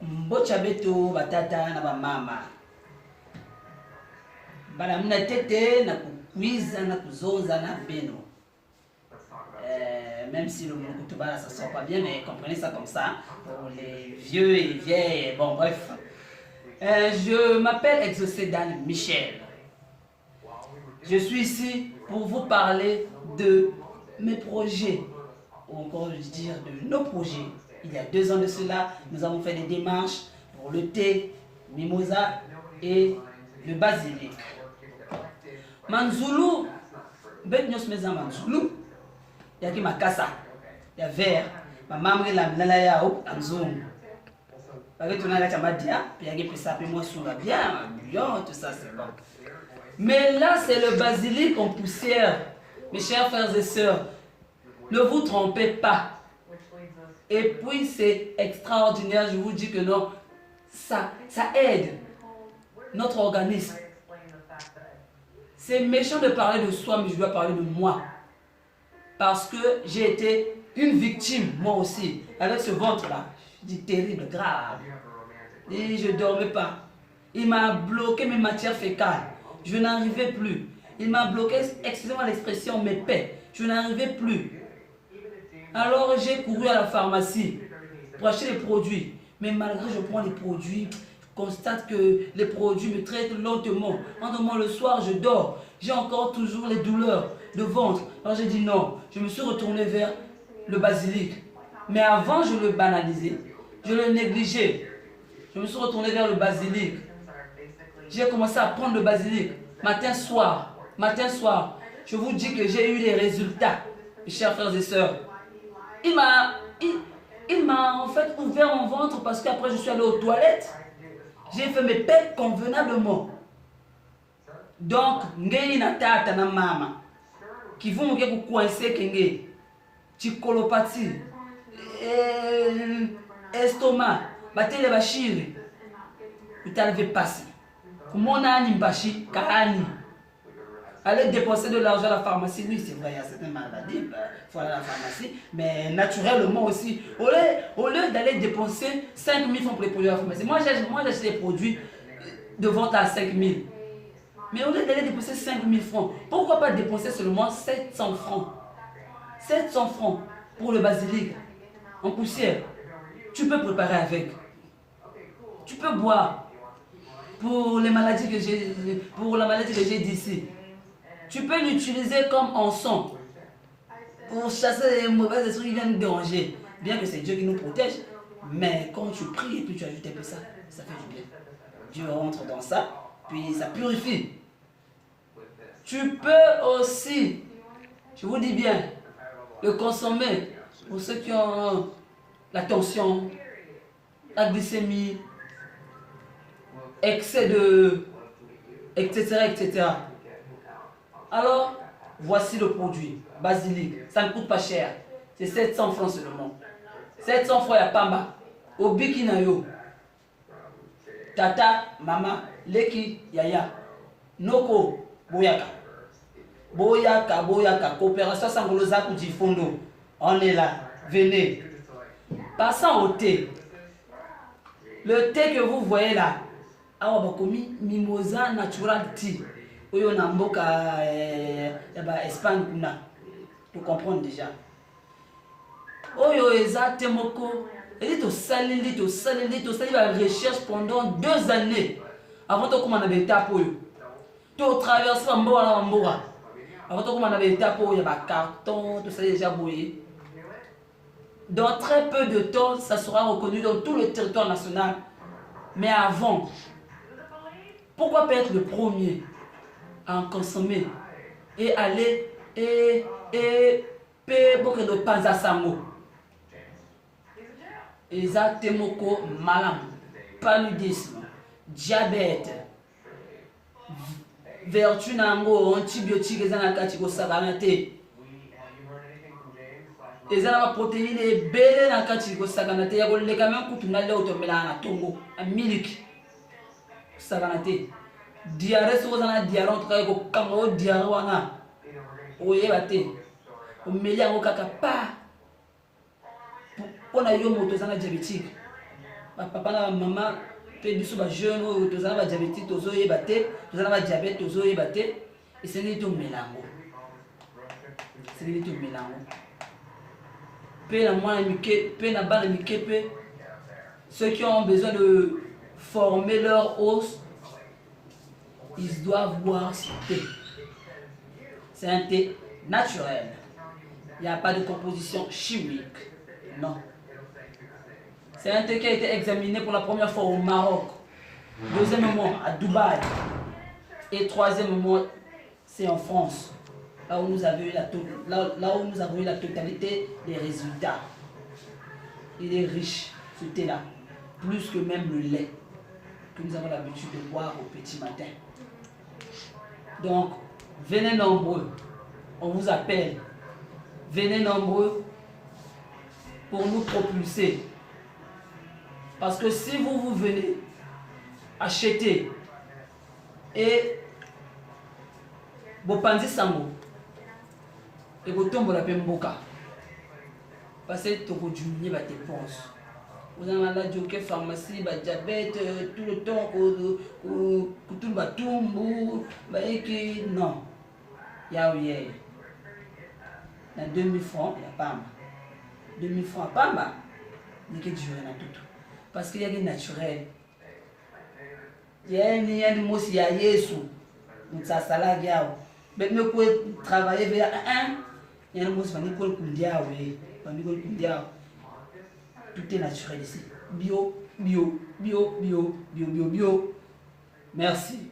Mbocha beto batata na ba mama. Bana mna tete na kukwiza na kuzoza na beno. Même si le mot Koutoubala ça sort pas bien, mais comprenez ça comme ça pour les vieux et les vieilles. Bon bref. Je m'appelle Exocédane Michel. Je suis ici pour vous parler de mes projets, ou encore dire de nos projets. Il y a 2 ans de cela, nous avons fait des démarches pour le thé, mimosa et le basilic. Manzulu, betnyos meza Manzulu, yaki makasa, ya vert, ma maman la mlala ya ou anzungu. Avec ton ala chamadia, puis yaki pesa pe moi sous la bien, bouillon, tout ça c'est bon. Mais là c'est le basilic en poussière. Mes chers frères et sœurs, ne vous trompez pas. Et puis c'est extraordinaire, je vous dis que non, ça aide notre organisme. C'est méchant de parler de soi, mais je dois parler de moi. Parce que j'ai été une victime, moi aussi, avec ce ventre-là. Je dis terrible, grave. Et je ne dormais pas. Il m'a bloqué mes matières fécales. Je n'arrivais plus. Il m'a bloqué, excusez-moi l'expression, mes paix. Je n'arrivais plus. Alors j'ai couru à la pharmacie pour acheter les produits. Mais malgré que je prends les produits, je constate que les produits me traitent lentement. Lentement le soir, je dors. J'ai encore toujours les douleurs de ventre. Alors j'ai dit non. Je me suis retourné vers le basilic. Mais avant, je le banalisais. Je le négligeais. Je me suis retourné vers le basilic. J'ai commencé à prendre le basilic. Matin, soir. Matin, soir. Je vous dis que j'ai eu les résultats, mes chers frères et sœurs. Il m'a en fait ouvert mon ventre parce qu'après je suis allé aux toilettes. J'ai fait mes pets convenablement. Donc, ngei na tata na mama. Qui vont me coincer kenge. Chikolopathie. Estomac. Batele bashiri. Utalve passer. Comment on a un bashi kaani. Aller dépenser de l'argent à la pharmacie, oui c'est vrai, il y a certaines maladies, il faut aller à la pharmacie, mais naturellement aussi, au lieu d'aller dépenser 5 000 francs pour les produits à la pharmacie, moi j'achète des produits de vente à 5 000, mais au lieu d'aller dépenser 5 000 francs, pourquoi pas dépenser seulement 700 francs 700 francs pour le basilic en poussière, tu peux préparer avec, tu peux boire pour les maladies que j'ai, pour la maladie que j'ai d'ici. Tu peux l'utiliser comme encens pour chasser les mauvais esprits qui viennent déranger. Bien que c'est Dieu qui nous protège, mais quand tu pries et puis tu ajoutes un peu ça, ça fait du bien. Dieu rentre dans ça, puis ça purifie. Tu peux aussi, je vous dis bien, le consommer pour ceux qui ont la tension, la glycémie, excès de, etc. Alors, voici le produit, basilic, ça ne coûte pas cher, c'est 700 francs seulement. 700 francs ya pamba, au bikinayo, tata, mama, leki, yaya, noko, boyaka. Boyaka, coopération sangolosa pour Difondo. On est là, venez. Passons au thé. Le thé que vous voyez là, awabakomi mimosa natural tea. Oyo na mboka Espagne kuna. Tu comprends déjà. Oyo eza temoko. Et to salili ba recherche pendant 2 années avant de commencer à étape oyo. Tu traverses mboka. Avant de commencer à étape oyo ba carton, tout ça déjà boyé. Dans très peu de temps, ça sera reconnu dans tout le territoire national. Mais avant, pourquoi pas être le premier à en consommer et aller et beaucoup de panzasango. Exactemoko malam, paludisme, diabète, vertu nango, antibiotiques ezanaka chiko saganate. Ezana protéines et belé na kati ko saganate ya ko leka men kutunga le otomela na tongo, a milk saganate. Diarrhée sur un diarrhée on travaille au Cameroun diarrhée wana oye bate o melia o kaka pa on a yo moto zana diabétique papa na maman pe biso ba jeune oyo tozala ba diabétique tozoyeba te tozala ba diabète tozoyeba te esengeli tomela yango esengeli tomela yango pe na mwana mike pe na bana mike pe ceux qui ont besoin de former leur os ils doivent boire ce thé. C'est un thé naturel. Il n'y a pas de composition chimique. Non. C'est un thé qui a été examiné pour la première fois au Maroc. Deuxièmement, à Dubaï. Et troisièmement, c'est en France. Là où nous avons eu la totalité des résultats. Il est riche, ce thé-là. Plus que même le lait que nous avons l'habitude de boire au petit matin. Donc, venez nombreux. On vous appelle. Venez nombreux pour nous propulser. Parce que si vous venez acheter et bopanzi sango et vous tombez la pemboka, parce que tu vas diminuer votre dépense. Vous avez la joke pharmacie, bah diabète, tout le temps, tout le tombe, non. Il y a eu 2000 francs, il n'y a pas. 2000 francs, pas. Il y a que du tout. Parce qu'il y a des naturels. Il y a des mots, il y a Yesu. Donc ça, ça là, il y a. Mais nous pouvons travailler vers un. Il y a des mots, il y a des mots, tout est naturel ici. Bio, bio, bio, bio, bio, bio, bio. Merci.